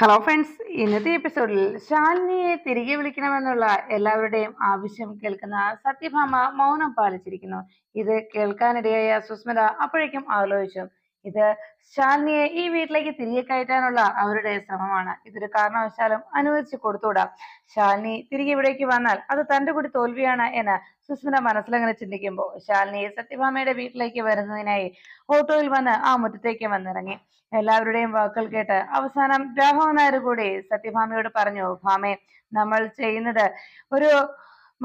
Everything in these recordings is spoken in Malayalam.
ഹലോ ഫ്രണ്ട്സ്, ഇന്നത്തെ എപ്പിസോഡിൽ ശാലിനിയെ തിരികെ വിളിക്കണമെന്നുള്ള എല്ലാവരുടെയും ആവശ്യം കേൾക്കുന്ന സത്യഭാമ മൗനം പാലിച്ചിരിക്കുന്നു. ഇത് കേൾക്കാനിടയായ സുസ്മിത അപ്പോഴേക്കും ആലോചിച്ചു, ഇത് ശാലിനിയെ ഈ വീട്ടിലേക്ക് തിരികെ കയറ്റാനുള്ള അവരുടെ ശ്രമമാണ്. ഇതൊരു കാരണവശാലും അനുവദിച്ചു കൊടുത്തുകൂടാ. ശാലിനി തിരികെ ഇവിടേക്ക് വന്നാൽ അത് തന്റെ കൂടി തോൽവിയാണ് എന്ന് സുസ്മിത മനസ്സിലങ്ങനെ ചിന്തിക്കുമ്പോൾ ശാലിനി സത്യഭാമയുടെ വീട്ടിലേക്ക് വരുന്നതിനായി ഓട്ടോയിൽ വന്ന് ആ മുറ്റത്തേക്ക് വന്നിറങ്ങി. എല്ലാവരുടെയും വാക്കുകൾ കേട്ട് അവസാനം രാഘവൻ നായർ കൂടി സത്യഭാമയോട് പറഞ്ഞു, ഭാമേ, നമ്മൾ ചെയ്യുന്നത് ഒരു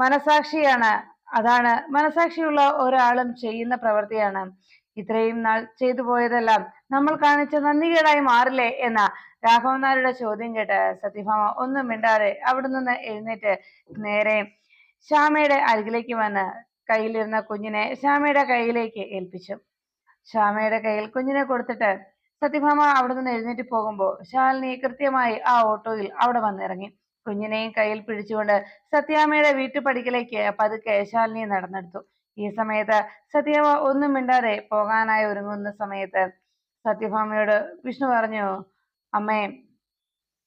മനസാക്ഷിയാണ്. അതാണ് മനസാക്ഷിയുള്ള ഒരാളും ചെയ്യുന്ന പ്രവൃത്തിയാണ്. ഇത്രയും നാൾ ചെയ്തു പോയതെല്ലാം നമ്മൾ കാണിച്ച നന്ദികേടായി മാറില്ലേ എന്ന രാഘവൻ നായരുടെ ചോദ്യം കേട്ട് സത്യഭാമ ഒന്നും മിണ്ടാതെ അവിടെ നിന്ന് എഴുന്നേറ്റ് നേരെ ശ്യാമയുടെ അരികിലേക്ക് വന്ന് കയ്യിലിരുന്ന കുഞ്ഞിനെ ശ്യാമയുടെ കയ്യിലേക്ക് ഏൽപ്പിച്ചു. ശ്യാമയുടെ കയ്യിൽ കുഞ്ഞിനെ കൊടുത്തിട്ട് സത്യഭാമ അവിടെ നിന്ന് എഴുന്നേറ്റ് പോകുമ്പോൾ ശാലിനി കൃത്യമായി ആ ഓട്ടോയിൽ അവിടെ വന്നിറങ്ങി. കുഞ്ഞിനെയും കയ്യിൽ പിടിച്ചുകൊണ്ട് സത്യാമ്മയുടെ വീട്ടുപടിക്കലേക്ക് പതുക്കെ ശാലിനി നടന്നെടുത്തു. ഈ സമയത്ത് സത്യാമ്മ ഒന്നും മിണ്ടാതെ പോകാനായി ഒരുങ്ങുന്ന സമയത്ത് സത്യഭാമയോട് വിഷ്ണു പറഞ്ഞു, അമ്മേ,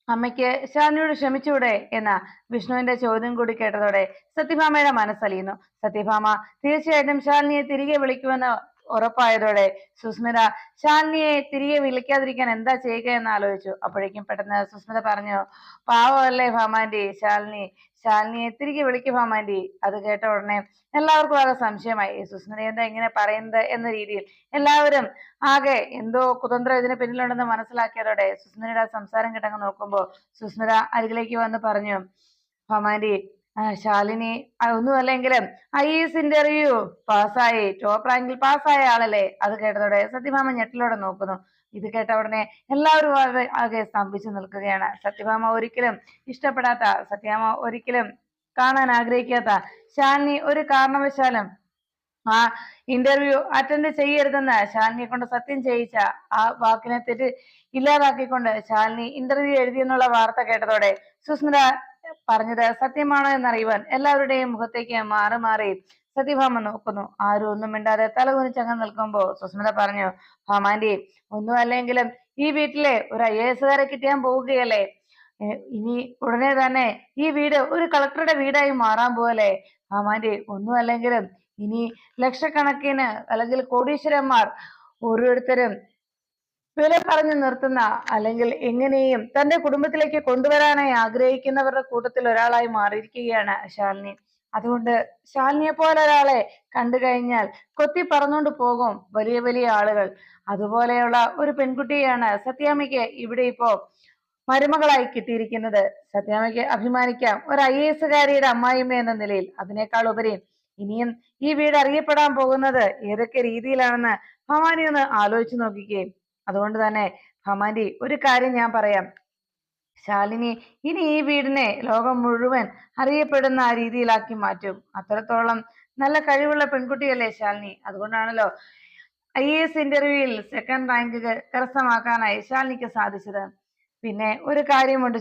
അമ്മയ്ക്ക് ശാലിനിയോട് ക്ഷമിച്ചൂടെ എന്ന വിഷ്ണുവിന്റെ ചോദ്യം കൂടി കേട്ടതോടെ സത്യഭാമയുടെ മനസ്സലിയുന്നു. സത്യഭാമ തീർച്ചയായിട്ടും ശാലിനിയെ തിരികെ വിളിക്കുമെന്ന് ഉറപ്പായതോടെ സുസ്മിത ശാലിനിയെ തിരികെ വിളിക്കാതിരിക്കാൻ എന്താ ചെയ്യുക എന്ന് ആലോചിച്ചു. അപ്പോഴേക്കും പെട്ടെന്ന് സുസ്മിത പറഞ്ഞു, പാവമല്ലേ ഭാമാൻറ്റി, ശാലിനിയെ തിരികെ വിളിക്കും ഭാമാൻറ്റി. അത് കേട്ട ഉടനെ എല്ലാവർക്കും ആകെ സംശയമായി. സുസ്മിത എന്താ ഇങ്ങനെ പറയുന്നത് എന്ന രീതിയിൽ എല്ലാവരും ആകെ എന്തോ കുതന്ത്രം ഇതിന് പിന്നിലുണ്ടെന്ന് മനസ്സിലാക്കിയതോടെ സുസ്മിതയുടെ സംസാരം കിട്ടങ്ങ് നോക്കുമ്പോൾ സുസ്മിത അരികിലേക്ക് വന്ന് പറഞ്ഞു, ഭാമാൻറ്റി, ശാലിനി ഒന്നുമല്ലെങ്കിലും IAS ഇന്റർവ്യൂ പാസ്സായി, ടോപ്പ് റാങ്കിൽ പാസ്സായ ആളല്ലേ. അത് കേട്ടതോടെ സത്യഭാമ ഞെട്ടലോടെ നോക്കുന്നു. ഇത് കേട്ട ഉടനെ എല്ലാവരും ആകെ സ്തംഭിച്ചു നിൽക്കുകയാണ്. സത്യഭാമ ഒരിക്കലും ഇഷ്ടപ്പെടാത്ത, സത്യഭാമ ഒരിക്കലും കാണാൻ ആഗ്രഹിക്കാത്ത ശാലിനി ഒരു കാരണവശാലും ആ ഇന്റർവ്യൂ അറ്റൻഡ് ചെയ്യരുതെന്ന് ശാലിനിയെ കൊണ്ട് സത്യം ചെയ്യിച്ച ആ വാക്കിനെ തെറ്റ് ഇല്ലാതാക്കിക്കൊണ്ട് ശാലിനി ഇന്റർവ്യൂ എഴുതിയെന്നുള്ള വാർത്ത കേട്ടതോടെ സുസ്മിത പറഞ്ഞത് സത്യമാണോ എന്നറിയുവാൻ എല്ലാവരുടെയും മുഖത്തേക്ക് മാറി മാറി സത്യഭാമ നോക്കുന്നു. ആരും ഒന്നും മിണ്ടാതെ തലകുനിച്ചങ്ങ് നിൽക്കുമ്പോ സുസ്മിത പറഞ്ഞു, ഭാമാൻറ്റി, ഒന്നും അല്ലെങ്കിലും ഈ വീട്ടിലെ ഒരു IAS കിട്ടാൻ പോവുകയല്ലേ. ഇനി ഉടനെ തന്നെ ഈ വീട് ഒരു കളക്ടറുടെ വീടായി മാറാൻ പോലെ. ഭാമാൻറ്റി, ഒന്നും അല്ലെങ്കിലും ഇനി ലക്ഷക്കണക്കിന് അല്ലെങ്കിൽ കോടീശ്വരന്മാർ ഓരോരുത്തരും വില പറഞ്ഞു നിർത്തുന്ന, അല്ലെങ്കിൽ എങ്ങനെയും തന്റെ കുടുംബത്തിലേക്ക് കൊണ്ടുവരാനായി ആഗ്രഹിക്കുന്നവരുടെ കൂട്ടത്തിൽ ഒരാളായി മാറിയിരിക്കുകയാണ് ശാലിനി. അതുകൊണ്ട് ശാലിനിയെ പോലെ ഒരാളെ കണ്ടു കഴിഞ്ഞാൽ കൊത്തി പറന്നുകൊണ്ട് പോകും വലിയ വലിയ ആളുകൾ. അതുപോലെയുള്ള ഒരു പെൺകുട്ടിയെയാണ് സത്യാമ്മയ്ക്ക് ഇവിടെ ഇപ്പോ മരുമകളായി കിട്ടിയിരിക്കുന്നത്. സത്യാമ്മയ്ക്ക് അഭിമാനിക്കാം ഒരു IAS അമ്മായിമ്മ എന്ന നിലയിൽ. അതിനേക്കാൾ ഉപരി ഇനിയും ഈ വീട് അറിയപ്പെടാൻ പോകുന്നത് ഏതൊക്കെ രീതിയിലാണെന്ന് ഭവാനി ഒന്ന് ആലോചിച്ചു നോക്കിക്കുകയും. അതുകൊണ്ട് തന്നെ ഭമാൻറ്റി, ഒരു കാര്യം ഞാൻ പറയാം, ശാലിനി ഇനി ഈ വീടിനെ ലോകം മുഴുവൻ അറിയപ്പെടുന്ന ആ രീതിയിലാക്കി മാറ്റും. അത്രത്തോളം നല്ല കഴിവുള്ള പെൺകുട്ടിയല്ലേ ശാലിനി. അതുകൊണ്ടാണല്ലോ IAS ഇന്റർവ്യൂവിൽ സെക്കൻഡ് റാങ്ക് കരസ്ഥമാക്കാനായി ശാലിനിക്ക് സാധിച്ചത്. പിന്നെ ഒരു കാര്യമുണ്ട്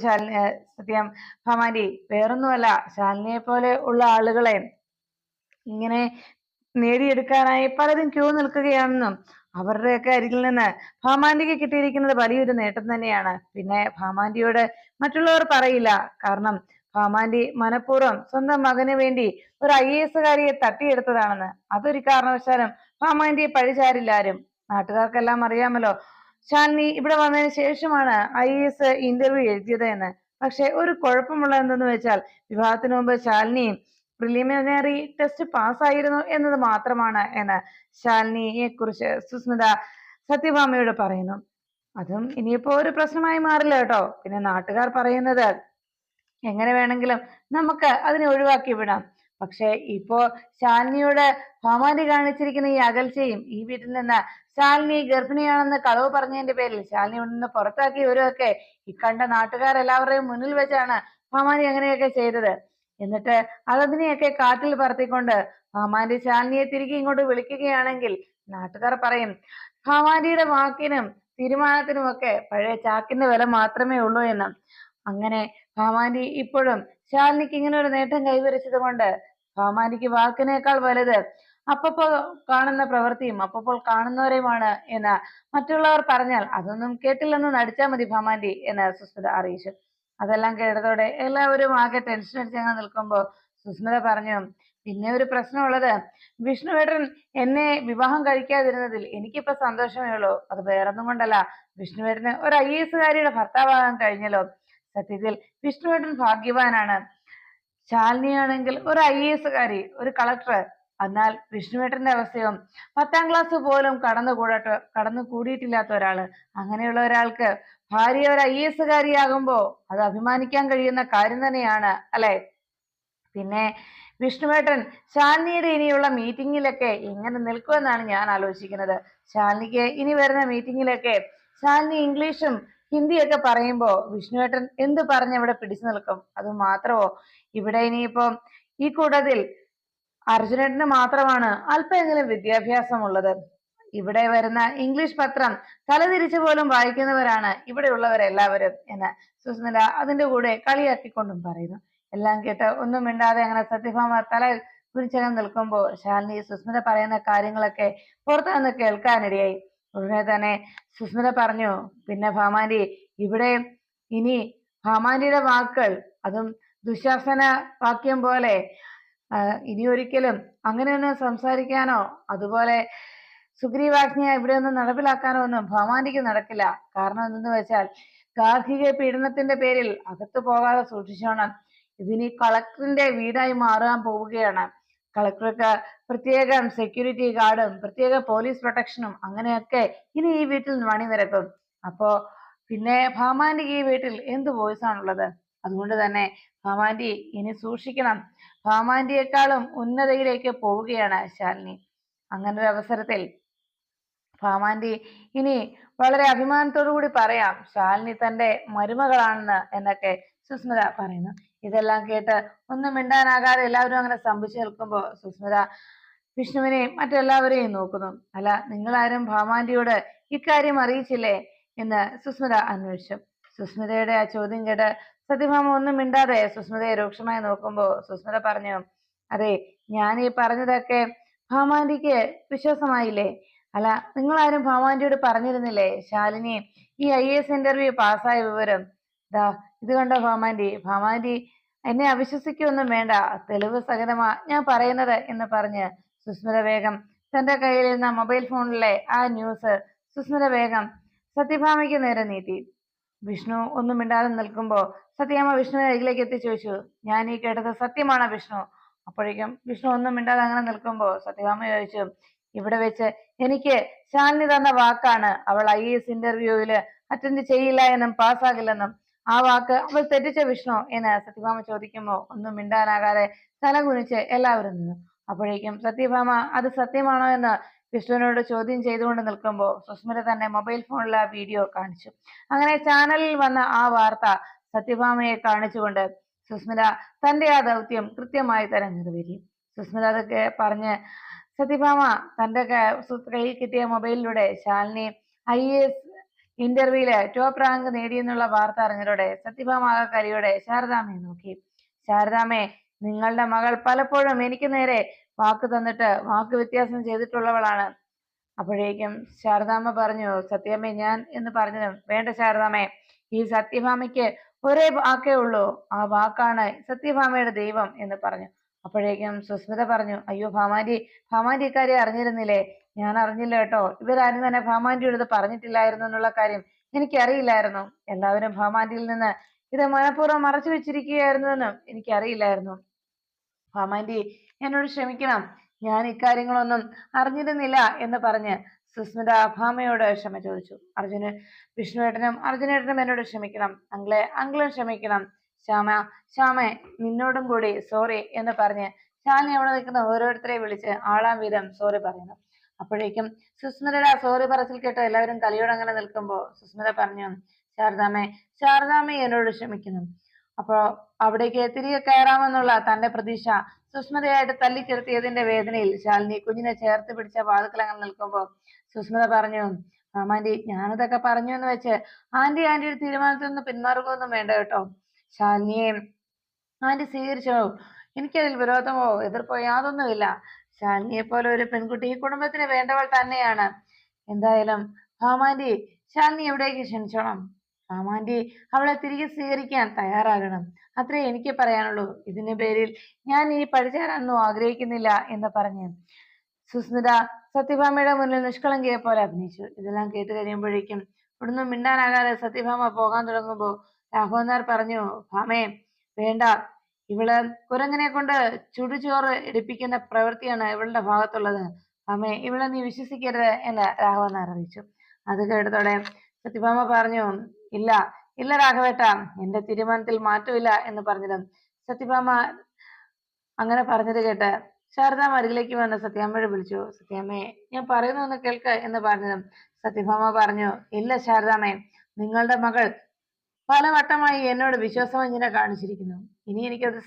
സത്യം ഭമാൻറ്റി, വേറൊന്നുമല്ല, ശാലിനിയെ പോലെ ഉള്ള ആളുകളെ ഇങ്ങനെ നേടിയെടുക്കാനായി പലരും ക്യൂ നിൽക്കുകയാണെന്നും അവരുടെയൊക്കെ അരികിൽ നിന്ന് ഭാമാൻറ്റിക്ക് കിട്ടിയിരിക്കുന്നത് വലിയൊരു നേട്ടം തന്നെയാണ്. പിന്നെ ഭാമാൻറ്റിയോട് മറ്റുള്ളവർ പറയില്ല. കാരണം ഭാമാൻറ്റി മനഃപൂർവ്വം സ്വന്തം മകന് വേണ്ടി ഒരു IAS തട്ടിയെടുത്തതാണെന്ന്. അതൊരു കാരണവശാലും ഭാമാൻറ്റിയെ പഴിചാരില്ലാരും. നാട്ടുകാർക്കെല്ലാം അറിയാമല്ലോ ശാലിനി ഇവിടെ വന്നതിന് ശേഷമാണ് IAS ഇന്റർവ്യൂ എഴുതിയത് എന്ന്. പക്ഷെ ഒരു കുഴപ്പമുള്ള എന്തെന്ന് വെച്ചാൽ വിവാഹത്തിന് മുമ്പ് ശാലിനി പ്രിലിമിനറി ടെസ്റ്റ് പാസ്സായിരുന്നു എന്നത് മാത്രമാണ് എന്ന് ശാലിനിയെ കുറിച്ച് സുസ്മിത സത്യഭാമയോട് പറയുന്നു. അതും ഇനിയിപ്പോ ഒരു പ്രശ്നമായി മാറില്ല കേട്ടോ. പിന്നെ നാട്ടുകാർ പറയുന്നത് എങ്ങനെ വേണമെങ്കിലും നമുക്ക് അതിനെ ഒഴിവാക്കി വിടാം. പക്ഷെ ഇപ്പോ ശാലിനിയോട് ഭാമാൻറ്റി കാണിച്ചിരിക്കുന്ന ഈ അകൽച്ചയും, ഈ വീട്ടിൽ നിന്ന് ശാലിനി ഗർഭിണിയാണെന്ന് കളവ് പറഞ്ഞതിന്റെ പേരിൽ ശാലിനി ഇവിടെ നിന്ന് പുറത്താക്കിയവരൊക്കെ ഈ കണ്ട നാട്ടുകാരെല്ലാവരുടെയും മുന്നിൽ വെച്ചാണ് ഭാമാൻറ്റി അങ്ങനെയൊക്കെ ചെയ്തത്. എന്നിട്ട് അതിനെയൊക്കെ കാറ്റിൽ പറത്തിക്കൊണ്ട് ഭാമാൻറ്റി ശാലിനിയെ തിരികെ ഇങ്ങോട്ട് വിളിക്കുകയാണെങ്കിൽ നാട്ടുകാർ പറയും ഭാമാൻറ്റിയുടെ വാക്കിനും തീരുമാനത്തിനും ഒക്കെ പഴയ ചാക്കിന്റെ വില മാത്രമേ ഉള്ളൂ എന്ന്. അങ്ങനെ ഭാമാൻറ്റി ഇപ്പോഴും ശാലിനിക്ക് ഇങ്ങനെ ഒരു നേട്ടം കൈവരിച്ചത് കൊണ്ട് ഭാമാൻറ്റിക്ക് വാക്കിനേക്കാൾ വലുത് അപ്പപ്പോൾ കാണുന്ന പ്രവൃത്തിയും അപ്പപ്പോൾ കാണുന്നവരെയുമാണ് എന്ന് മറ്റുള്ളവർ പറഞ്ഞാൽ അതൊന്നും കേട്ടില്ലെന്ന് നടിച്ചാൽ മതി ഭാമാന്റി എന്ന് സുസ്മിത അറിയിച്ചു. അതെല്ലാം കേട്ടതോടെ എല്ലാവരും ആകെ ടെൻഷൻ അടിച്ചങ്ങ് നിൽക്കുമ്പോൾ സുസ്മിത പറഞ്ഞു, പിന്നെ ഒരു പ്രശ്നമുള്ളത്, വിഷ്ണുവേട്ടൻ എന്നെ വിവാഹം കഴിക്കാതിരുന്നതിൽ എനിക്കിപ്പോ സന്തോഷമേ ഉള്ളൂ. അത് വേറൊന്നും കൊണ്ടല്ല, വിഷ്ണുവേട്ടന് ഒരു IAS കാരിയുടെ ഭർത്താവാകാൻ കഴിഞ്ഞല്ലോ. സത്യത്തിൽ വിഷ്ണുവേട്ടൻ ഭാഗ്യവാനാണ്. ശാലിനിയാണെങ്കിൽ ഒരു IAS കാരി, ഒരു കളക്ടർ. എന്നാൽ വിഷ്ണുവേട്ടന്റെ അവസ്ഥയോ 10ാം ക്ലാസ് പോലും കടന്നു കൂടിയിട്ടില്ലാത്ത ഒരാള്. അങ്ങനെയുള്ള ഒരാൾക്ക് ഭാര്യ ഒരു IAS കാരിയാകുമ്പോ അത് അഭിമാനിക്കാൻ കഴിയുന്ന കാര്യം തന്നെയാണ്, അല്ലെ? പിന്നെ വിഷ്ണുവേട്ടൻ ശാലിനിയുടെ ഇനിയുള്ള മീറ്റിങ്ങിലൊക്കെ എങ്ങനെ നിൽക്കുമെന്നാണ് ഞാൻ ആലോചിക്കുന്നത്. ശാലിനിക്ക് ഇനി വരുന്ന മീറ്റിങ്ങിലൊക്കെ ശാലിനി ഇംഗ്ലീഷും ഹിന്ദിയൊക്കെ പറയുമ്പോ വിഷ്ണുവേട്ടൻ എന്ത് പറഞ്ഞ് അവിടെ പിടിച്ചു നിൽക്കും? അത് മാത്രമോ, ഇവിടെ ഇനിയിപ്പം ഈ കൂട്ടത്തിൽ അർജുനേട്ടന് മാത്രമാണ് അല്പമെങ്കിലും വിദ്യാഭ്യാസമുള്ളത്. ഇവിടെ വരുന്ന ഇംഗ്ലീഷ് പത്രം തലതിരിച്ചു പോലും വായിക്കുന്നവരാണ് ഇവിടെയുള്ളവരെല്ലാവരും എന്ന് സുസ്മിത അതിന്റെ കൂടെ കളിയാക്കിക്കൊണ്ടും പറയുന്നു. എല്ലാം കേട്ട് ഒന്നും മിണ്ടാതെ അങ്ങനെ സത്യഭാമ തല കുനിച്ചകം നിൽക്കുമ്പോൾ ശാലിനി സുസ്മിത പറയുന്ന കാര്യങ്ങളൊക്കെ പുറത്തു നിന്ന് കേൾക്കാനിടയായി. ഉടനെ തന്നെ സുസ്മിത പറഞ്ഞു, പിന്നെ ഭാമാന്റി, ഇവിടെ ഇനി ഭാമാന്റിയുടെ വാക്കുകൾ അതും ദുശാസന വാക്യം പോലെ ഇനി ഒരിക്കലും അങ്ങനെയൊന്നും സംസാരിക്കാനോ അതുപോലെ സുഗ്രീവാജ്ഞ ഇവിടെ ഒന്നും നടപ്പിലാക്കാനോ ഒന്നും ഭാമാന്റിക്ക് നടക്കില്ല. കാരണം എന്തെന്ന് വെച്ചാൽ ഗാർഹിക പീഡനത്തിന്റെ പേരിൽ അകത്തു പോകാതെ സൂക്ഷിച്ചോണം. ഇതിനി കളക്ടറിന്റെ വീടായി മാറാൻ പോവുകയാണ്. കളക്ടർക്ക് പ്രത്യേകം സെക്യൂരിറ്റി ഗാർഡും പ്രത്യേക പോലീസ് പ്രൊട്ടക്ഷനും അങ്ങനെയൊക്കെ ഇനി ഈ വീട്ടിൽ അണിനിരക്കും. അപ്പോ പിന്നെ ഭാമാന്റിക്ക് ഈ വീട്ടിൽ എന്ത് വോയിസ് ആണുള്ളത്? അതുകൊണ്ട് തന്നെ ഭാമാന്റി ഇനി സൂക്ഷിക്കണം. ഭാമാന്റിയെക്കാളും ഉന്നതയിലേക്ക് പോവുകയാണ് ശാലിനി. അങ്ങനെ ഒരു അവസരത്തിൽ ഭാമാന്റി ഇനി വളരെ അഭിമാനത്തോടു കൂടി പറയാം ശാലിനി തന്റെ മരുമകളാണെന്ന് എന്നൊക്കെ സുസ്മിത പറയുന്നു. ഇതെല്ലാം കേട്ട് ഒന്നും മിണ്ടാനാകാതെ എല്ലാവരും അങ്ങനെ സ്തംഭിച്ചു നിൽക്കുമ്പോൾ സുസ്മിത വിഷ്ണുവിനെയും മറ്റെല്ലാവരെയും നോക്കുന്നു. അല്ല, നിങ്ങളാരും ഭാമാന്റിയോട് ഇക്കാര്യം അറിയിച്ചില്ലേ എന്ന് സുസ്മിത അന്വേഷിച്ചു. സുസ്മിതയുടെ ആ ചോദ്യം കേട്ട് സത്യഭാമ ഒന്നും മിണ്ടാതെ സുസ്മിതയെ രൂക്ഷമായി നോക്കുമ്പോൾ സുസ്മിത പറഞ്ഞു, അതെ, ഞാൻ ഈ പറഞ്ഞതൊക്കെ ഭാമാന്റിക്ക് വിശ്വാസമായില്ലേ? അല്ല, നിങ്ങളാരും ഭാമാന്റിയോട് പറഞ്ഞിരുന്നില്ലേ ശാലിനി ഈ IAS ഇന്റർവ്യൂ പാസ്സായ വിവരം? ദാ ഇത് കണ്ടോ ഭാമാന്റി, ഭാമാന്റി എന്നെ അവിശ്വസിക്കൊന്നും വേണ്ട, തെളിവ് സഹിതമാ ഞാൻ പറയുന്നത് എന്ന് പറഞ്ഞ് സുസ്മിത വേഗം തന്റെ കയ്യിലിരുന്ന മൊബൈൽ ഫോണിലെ ആ ന്യൂസ് സുസ്മിത വേഗം സത്യഭാമയ്ക്ക് നേരെ നീട്ടി. വിഷ്ണു ഒന്നും മിണ്ടാതെ നിൽക്കുമ്പോ സത്യഭാമ വിഷ്ണുവിനെ അരികിലേക്ക് എത്തി ചോദിച്ചു, ഞാൻ ഈ കേട്ടത് സത്യമാണോ വിഷ്ണു? അപ്പോഴേക്കും വിഷ്ണു ഒന്നും മിണ്ടാതെ അങ്ങനെ നിൽക്കുമ്പോ സത്യഭാമ ചോദിച്ചു, ഇവിടെ വെച്ച് എനിക്ക് ശാലിനി തന്ന വാക്കാണ് അവൾ IAS ഇന്റർവ്യൂവില് അറ്റൻഡ് ചെയ്യില്ല എന്നും പാസ്സാകില്ലെന്നും. ആ വാക്ക് അവൾ തെറ്റിച്ച വിഷ്ണു എന്ന് സത്യഭാമ ചോദിക്കുമ്പോ ഒന്നും മിണ്ടാനാകാതെ തല കുനിച്ച് എല്ലാവരും നിന്നു. അപ്പോഴേക്കും സത്യഭാമ അത് സത്യമാണോ എന്ന് വിഷ്ണുവിനോട് ചോദ്യം ചെയ്തുകൊണ്ട് നിൽക്കുമ്പോൾ സുസ്മിത തന്നെ മൊബൈൽ ഫോണിൽ ആ വീഡിയോ കാണിച്ചു. അങ്ങനെ ചാനലിൽ വന്ന ആ വാർത്ത സത്യഭാമയെ കാണിച്ചുകൊണ്ട് സുസ്മിത തന്റെ ആ ദൗത്യം കൃത്യമായി തന്നെ നിറവേറ്റി. സുസ്മിത അതൊക്കെ പറഞ്ഞ് സത്യഭാമ തന്റെ കയ്യിൽ കിട്ടിയ മൊബൈലിലൂടെ ശാലിനി IAS ഇന്റർവ്യൂവില് ടോപ്പ് റാങ്ക് നേടിയെന്നുള്ള വാർത്ത അറിഞ്ഞതോടെ സത്യഭാമ കരിയോടെ ശാരദാമ്മയെ നോക്കി. ശാരദാമ്മേ, നിങ്ങളുടെ മകൾ പലപ്പോഴും എനിക്ക് നേരെ വാക്ക് തന്നിട്ട് വാക്ക് വ്യത്യാസം ചെയ്തിട്ടുള്ളവളാണ്. അപ്പോഴേക്കും ശാരദാമ്മ പറഞ്ഞു, സത്യമ്മേ, ഞാൻ എന്ന് പറഞ്ഞതും വേണ്ട ശാരദാമ്മേ, ഈ സത്യഭാമയ്ക്ക് ഒരേ വാക്കേ ഉള്ളൂ, ആ വാക്കാണ് സത്യഭാമയുടെ ദൈവം എന്ന് പറഞ്ഞു. അപ്പോഴേക്കും സുസ്മിത പറഞ്ഞു, അയ്യോ ഭാമാന്റി ഇക്കാര്യം അറിഞ്ഞിരുന്നില്ലേ? ഞാൻ അറിഞ്ഞില്ല കേട്ടോ, ഇവരാരും തന്നെ ഭാമാന്റിയോട് ഇത് പറഞ്ഞിട്ടില്ലായിരുന്നു എന്നുള്ള കാര്യം എനിക്കറിയില്ലായിരുന്നു. എല്ലാവരും ഭാമാന്റിയിൽ നിന്ന് ഇത് മനഃപൂർവ്വം മറച്ചു വെച്ചിരിക്കുകയായിരുന്നു എന്നും എനിക്കറിയില്ലായിരുന്നു. ഭാമാന്റി എന്നോട് ക്ഷമിക്കണം, ഞാൻ ഇക്കാര്യങ്ങളൊന്നും അറിഞ്ഞിരുന്നില്ല എന്ന് പറഞ്ഞ് സുസ്മിത ഭാമയോട് ക്ഷമ ചോദിച്ചു. അർജുനേട്ടനും എന്നോട് ക്ഷമിക്കണം. അങ്കിളും ക്ഷമിക്കണം. ശ്യാമേ, നിന്നോടും കൂടി സോറി എന്ന് പറഞ്ഞ് ശാലിനി അവിടെ നിൽക്കുന്ന ഓരോരുത്തരെ വിളിച്ച് ആളാം വീതം സോറി പറയുന്നു. അപ്പോഴേക്കും സുസ്മിതയുടെ സോറി പറച്ചിൽ കേട്ട് എല്ലാവരും തലയോടങ്ങനെ നിൽക്കുമ്പോൾ സുസ്മിത പറഞ്ഞു, ശാരദാമ്മ എന്നോട് ക്ഷമിക്കുന്നു. അപ്പോ അവിടേക്ക് തിരികെ കയറാമെന്നുള്ള തന്റെ പ്രതീക്ഷ സുസ്മിതയായിട്ട് തല്ലിച്ചെറുത്തിയതിന്റെ വേദനയിൽ ശാലിനി കുഞ്ഞിനെ ചേർത്ത് പിടിച്ച വാതിക്കലങ്ങനെ നിൽക്കുമ്പോ സുസ്മിത പറഞ്ഞു, മാമാന്റി, ഞാനതൊക്കെ പറഞ്ഞു എന്ന് വെച്ച് ആന്റിയുടെ തീരുമാനത്തിൽ നിന്ന് പിന്മാറുകയൊന്നും വേണ്ട കേട്ടോ. ശാലിനിയെ ആന്റി സ്വീകരിച്ചോ, എനിക്കതിൽ വിരോധമോ എതിർപ്പോ യാതൊന്നുമില്ല. ശാലിനിയെ പോലെ ഒരു പെൺകുട്ടി ഈ കുടുംബത്തിന് വേണ്ടവൾ തന്നെയാണ്. എന്തായാലും ഭാമാന്റി ശാലിനി എവിടേക്ക് ക്ഷണിച്ചോണം. ഭാമാന്റി അവളെ തിരികെ സ്വീകരിക്കാൻ തയ്യാറാകണം. അത്രേ എനിക്ക് പറയാനുള്ളൂ. ഇതിന്റെ പേരിൽ ഞാൻ ഈ പഴിചാരാനൊന്നും ആഗ്രഹിക്കുന്നില്ല എന്ന് പറഞ്ഞ് സുസ്മിത സത്യഭാമയുടെ മുന്നിൽ നിഷ്കളങ്കയെ പോലെ അഭിനയിച്ചു. ഇതെല്ലാം കേട്ട് കഴിയുമ്പോഴേക്കും ഇവിടുന്ന് മിണ്ടാനാകാതെ സത്യഭാമ പോകാൻ തുടങ്ങുമ്പോ രാഘവൻ നായർ പറഞ്ഞു, ഭാമേ വേണ്ട, ഇവള് കുരങ്ങനെ കൊണ്ട് ചുടുചോറ് എടുപ്പിക്കുന്ന പ്രവൃത്തിയാണ് ഇവളുടെ ഭാഗത്തുള്ളത്. ഭാമേ ഇവളെ നീ വിശ്വസിക്കരുത് എന്ന് രാഘവൻ നായർ അറിയിച്ചു. അത് കേട്ടതോടെ സത്യഭാമ പറഞ്ഞു, ഇല്ല ഇല്ല രാഘവേട്ട, എന്റെ തീരുമാനത്തിൽ മാറ്റമില്ല എന്ന് പറഞ്ഞതും സത്യഭാമ അങ്ങനെ പറഞ്ഞത് കേട്ട് ശാരദാമ്മ അരികിലേക്ക് വന്ന് സത്യാമ്മയോട് വിളിച്ചു. സത്യാമ്മയെ ഞാൻ പറയുന്നു ഒന്ന് കേൾക്ക് എന്ന് പറഞ്ഞതും സത്യഭാമ പറഞ്ഞു, ഇല്ല ശാരദാമ്മേ, നിങ്ങളുടെ മകൾ പലവട്ടമായി എന്നോട് വിശ്വാസവഞ്ചന കാണിച്ചിരിക്കുന്നു. ഇനി എനിക്കത്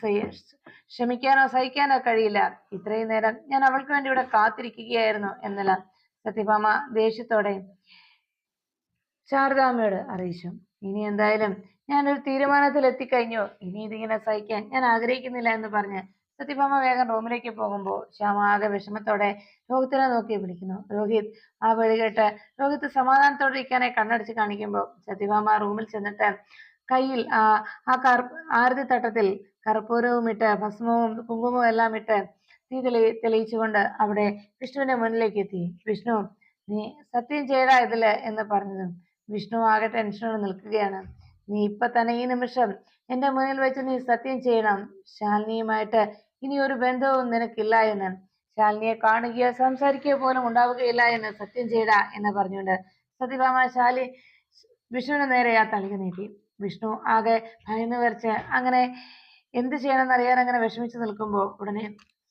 ക്ഷമിക്കാനോ സഹിക്കാനോ കഴിയില്ല. ഇത്രയും നേരം ഞാൻ അവൾക്ക് വേണ്ടി ഇവിടെ കാത്തിരിക്കുകയായിരുന്നു എന്നെല്ലാം സത്യഭാമ ദേഷ്യത്തോടെ ശാരദാമ്മയോട് അറിയിച്ചു. ഇനി എന്തായാലും ഞാനൊരു തീരുമാനത്തിൽ എത്തിക്കഴിഞ്ഞു. ഇനി ഇതിങ്ങനെ സഹിക്കാൻ ഞാൻ ആഗ്രഹിക്കുന്നില്ല എന്ന് പറഞ്ഞ് സത്യഭാമ വേഗം റൂമിലേക്ക് പോകുമ്പോൾ ശ്യാമ ആകെ വിഷമത്തോടെ രോഹിത്തിനെ നോക്കി വിളിക്കുന്നു. രോഹിത് ആ വിളി കേട്ട് രോഹിത് സമാധാനത്തോടെ ഇരിക്കാനായി കണ്ണടച്ച് കാണിക്കുമ്പോൾ സത്യഭാമ റൂമിൽ ചെന്നിട്ട് കയ്യിൽ ആരതി തട്ടത്തിൽ കർപ്പൂരവും ഇട്ട് ഭസ്മവും കുങ്കുമവും എല്ലാം ഇട്ട് തീ തെളിയിച്ചുകൊണ്ട് അവിടെ വിഷ്ണുവിന്റെ മുന്നിലേക്ക് എത്തി. വിഷ്ണു നീ സത്യം ചെയ്യടാ ഇതില് എന്ന് പറഞ്ഞതും വിഷ്ണു ആകെ ടെൻഷനോടെ നിൽക്കുകയാണ്. നീ ഇപ്പൊ തന്നെ ഈ നിമിഷം എന്റെ മുന്നിൽ വെച്ച് നീ സത്യം ചെയ്യണം. ശാലിനിയുമായിട്ട് ഇനി ഒരു ബന്ധവും നിനക്കില്ല എന്ന്, ശാലിനിയെ കാണുകയോ സംസാരിക്കുകയോ പോലും ഉണ്ടാവുകയില്ല എന്ന് സത്യം ചെയ്യടാ എന്ന് പറഞ്ഞുകൊണ്ട് സത്യഭാമ വിഷ്ണുവിന് നേരെ ആ തളിക നീട്ടി. വിഷ്ണു ആകെ ഭയന്ന് വരച്ച് അങ്ങനെ എന്ത് ചെയ്യണമെന്ന് അറിയാൻ അങ്ങനെ വിഷമിച്ചു നിൽക്കുമ്പോൾ ഉടനെ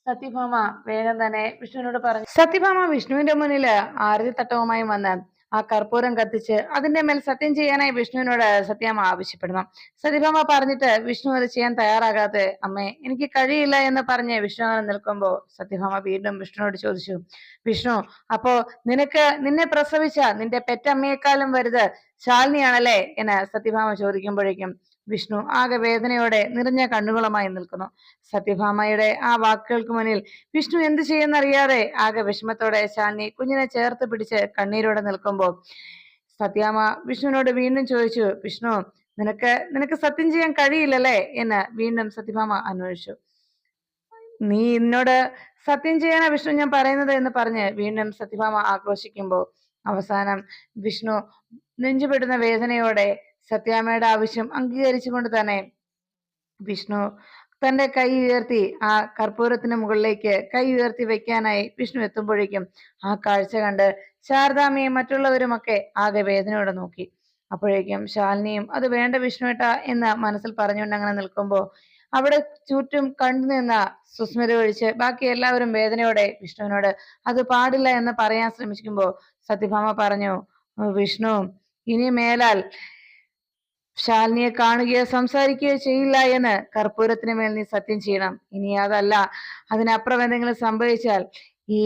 സത്യഭാമ വേഗം തന്നെ വിഷ്ണുവിനോട് പറഞ്ഞു. സത്യഭാമ വിഷ്ണുവിന്റെ മുന്നിൽ ആരതി തട്ടവുമായി വന്ന് ആ കർപ്പൂരം കത്തിച്ച് അതിന്റെ മേൽ സത്യം ചെയ്യാനായി വിഷ്ണുവിനോട് സത്യാമ്മ ആവശ്യപ്പെടണം. സത്യഭാമ പറഞ്ഞിട്ട് വിഷ്ണു അത് ചെയ്യാൻ തയ്യാറാകാതെ, അമ്മേ എനിക്ക് കഴിയില്ല എന്ന് പറഞ്ഞ് വിഷ്ണു അങ്ങനെ നിൽക്കുമ്പോൾ സത്യഭാമ വീണ്ടും വിഷ്ണുവിനോട് ചോദിച്ചു, വിഷ്ണു അപ്പോ നിന്നെ പ്രസവിച്ച നിന്റെ പെറ്റമ്മയെക്കാളും വലുത് ശാലിനിയാണല്ലേ എന്ന് സത്യഭാമ ചോദിക്കുമ്പോഴേക്കും വിഷ്ണു ആകെ വേദനയോടെ നിറഞ്ഞ കണ്ണുകളുമായി നിൽക്കുന്നു. സത്യഭാമയുടെ ആ വാക്കുകൾക്ക് മുന്നിൽ വിഷ്ണു എന്ത് ചെയ്യുന്നറിയാതെ ആകെ വിഷമത്തോടെ ശാലിനി കുഞ്ഞിനെ ചേർത്ത് പിടിച്ച് കണ്ണീരോടെ നിൽക്കുമ്പോൾ സത്യാമ്മ വിഷ്ണുവിനോട് വീണ്ടും ചോദിച്ചു, വിഷ്ണു നിനക്ക് സത്യം ചെയ്യാൻ കഴിയില്ലല്ലേ എന്ന് വീണ്ടും സത്യഭാമ അന്വേഷിച്ചു. നീ എന്നോട് സത്യം ചെയ്യാനാ വിഷ്ണു ഞാൻ പറയുന്നത് എന്ന് പറഞ്ഞ് വീണ്ടും സത്യഭാമ ആക്രോശിക്കുമ്പോൾ അവസാനം വിഷ്ണു നെഞ്ചുപെടുന്ന വേദനയോടെ സത്യാമ്മയുടെ ആവശ്യം അംഗീകരിച്ചുകൊണ്ട് തന്നെ വിഷ്ണു തന്റെ കൈ ഉയർത്തി ആ കർപ്പൂരത്തിന് മുകളിലേക്ക് കൈ ഉയർത്തി വെക്കാനായി വിഷ്ണു എത്തുമ്പോഴേക്കും ആ കാഴ്ച കണ്ട് ശാരദാമ്മയും മറ്റുള്ളവരുമൊക്കെ ആകെ വേദനയോടെ നോക്കി. അപ്പോഴേക്കും ശാലിനിയും അത് വേണ്ട വിഷ്ണുവേട്ട എന്ന് മനസ്സിൽ പറഞ്ഞുകൊണ്ട് അങ്ങനെ നിൽക്കുമ്പോൾ അവിടെ ചുറ്റും കണ്ടുനിന്ന സുസ്മിത ഒഴിച്ച് ബാക്കി എല്ലാവരും വേദനയോടെ വിഷ്ണുവിനോട് അത് പാടില്ല എന്ന് പറയാൻ ശ്രമിക്കുമ്പോൾ സത്യഭാമ പറഞ്ഞു, വിഷ്ണു ഇനി മേലാൽ ശാലിനിയെ കാണുകയോ സംസാരിക്കുകയോ ചെയ്യില്ല എന്ന് കർപ്പൂരത്തിന് മേൽ നീ സത്യം ചെയ്യണം. ഇനി അതല്ല അതിനപ്പുറം എന്തെങ്കിലും സംഭവിച്ചാൽ ഈ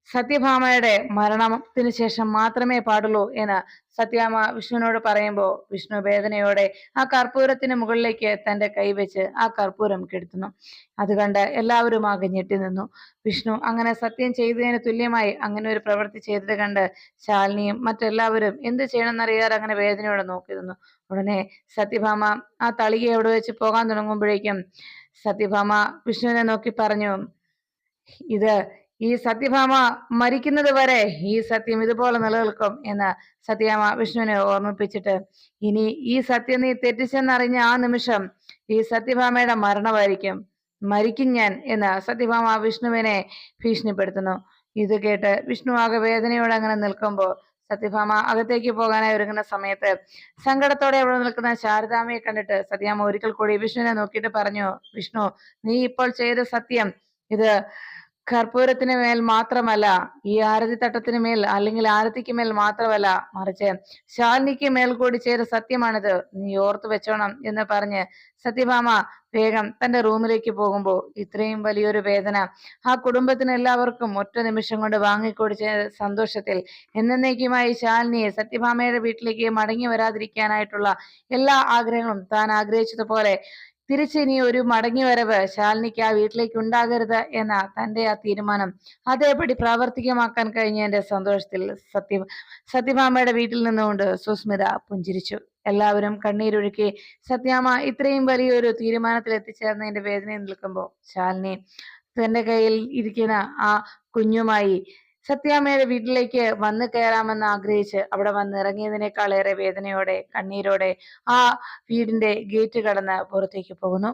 സത്യഭാമയുടെ മരണത്തിന് ശേഷം മാത്രമേ പാടുള്ളൂ എന്ന് സത്യാമ്മ വിഷ്ണുവിനോട് പറയുമ്പോൾ വിഷ്ണു വേദനയോടെ ആ കർപ്പൂരത്തിന് മുകളിലേക്ക് തന്റെ കൈവച്ച് ആ കർപ്പൂരം കെടുത്തുന്നു. അത് കണ്ട് എല്ലാവരും ആകെ ഞെട്ടി നിന്നു. വിഷ്ണു അങ്ങനെ സത്യം ചെയ്തതിന് തുല്യമായി അങ്ങനെ ഒരു പ്രവൃത്തി ചെയ്തത് കണ്ട് ശാലിനിയും മറ്റെല്ലാവരും എന്ത് ചെയ്യണമെന്നറിയാതെ അങ്ങനെ വേദനയോടെ നോക്കി നിന്നു. ഉടനെ സത്യഭാമ ആ തളിക എവിടെ വെച്ച് പോകാൻ തുടങ്ങുമ്പോഴേക്കും സത്യഭാമ വിഷ്ണുവിനെ നോക്കി പറഞ്ഞു, ഈ സത്യഭാമ മരിക്കുന്നത് വരെ ഈ സത്യം ഇതുപോലെ നിലനിൽക്കും എന്ന് സത്യഭാമ വിഷ്ണുവിനെ ഓർമ്മിപ്പിച്ചിട്ട്, ഇനി ഈ സത്യം നീ തെറ്റിച്ചെന്നറിഞ്ഞ ആ നിമിഷം ഈ സത്യഭാമയുടെ മരിക്കും ഞാൻ എന്ന് സത്യഭാമ വിഷ്ണുവിനെ ഭീഷണിപ്പെടുത്തുന്നു. ഇത് കേട്ട് വിഷ്ണു ആകെ വേദനയോടെ അങ്ങനെ നിൽക്കുമ്പോൾ സത്യഭാമ അകത്തേക്ക് പോകാനായി ഒരുങ്ങുന്ന സമയത്ത് സങ്കടത്തോടെ അവിടെ നിൽക്കുന്ന ശാരദാമ്മയെ കണ്ടിട്ട് സത്യാമ്മ ഒരിക്കൽ കൂടി വിഷ്ണുവിനെ നോക്കിയിട്ട് പറഞ്ഞു, വിഷ്ണു നീ ഇപ്പോൾ ചെയ്ത സത്യം ഇത് കർപ്പൂരത്തിന് മേൽ മാത്രമല്ല, ഈ ആരതി തട്ടത്തിന് മേൽ അല്ലെങ്കിൽ ആരതിക്ക് മേൽ മാത്രമല്ല, മറിച്ച് ശാലിനിക്ക് മേൽ കൂടി ചെയ്ത സത്യമാണിത്, നീ ഓർത്തു വെച്ചോണം എന്ന് പറഞ്ഞ് സത്യഭാമ വേഗം തന്റെ റൂമിലേക്ക് പോകുമ്പോൾ ഇത്രയും വലിയൊരു വേദന ആ കുടുംബത്തിന് എല്ലാവർക്കും ഒറ്റ നിമിഷം കൊണ്ട് വാങ്ങിക്കൊടിച്ച സന്തോഷത്തിൽ എന്നേക്കുമായി ശാലിനിയെ സത്യഭാമയുടെ വീട്ടിലേക്ക് മടങ്ങി വരാതിരിക്കാനായിട്ടുള്ള എല്ലാ ആഗ്രഹങ്ങളും താൻ ആഗ്രഹിച്ചതുപോലെ തിരിച്ചിനി ഒരു മടങ്ങിവരവ് ശാലിനിക്ക് ആ വീട്ടിലേക്ക് ഉണ്ടാകരുത് എന്ന തന്റെ ആ തീരുമാനം അതേപടി പ്രാവർത്തികമാക്കാൻ കഴിഞ്ഞതിന്റെ സന്തോഷത്തിൽ സത്യഭാമയുടെ വീട്ടിൽ നിന്നുകൊണ്ട് സുസ്മിത പുഞ്ചിരിച്ചു. എല്ലാവരും കണ്ണീരൊഴുക്കി. സത്യാമ്മ ഇത്രയും വലിയൊരു തീരുമാനത്തിൽ എത്തിച്ചേർന്നതിന്റെ വേദനയിൽ നിൽക്കുമ്പോൾ ശാലിനി തന്റെ കയ്യിൽ ഇരിക്കുന്ന ആ കുഞ്ഞുമായി സത്യാമ്മയുടെ വീട്ടിലേക്ക് വന്നു കയറാമെന്ന് ആഗ്രഹിച്ച് അവിടെ വന്നിറങ്ങിയതിനേക്കാളേറെ വേദനയോടെ കണ്ണീരോടെ ആ വീടിന്റെ ഗേറ്റ് കടന്ന് പുറത്തേക്ക് പോകുന്നു.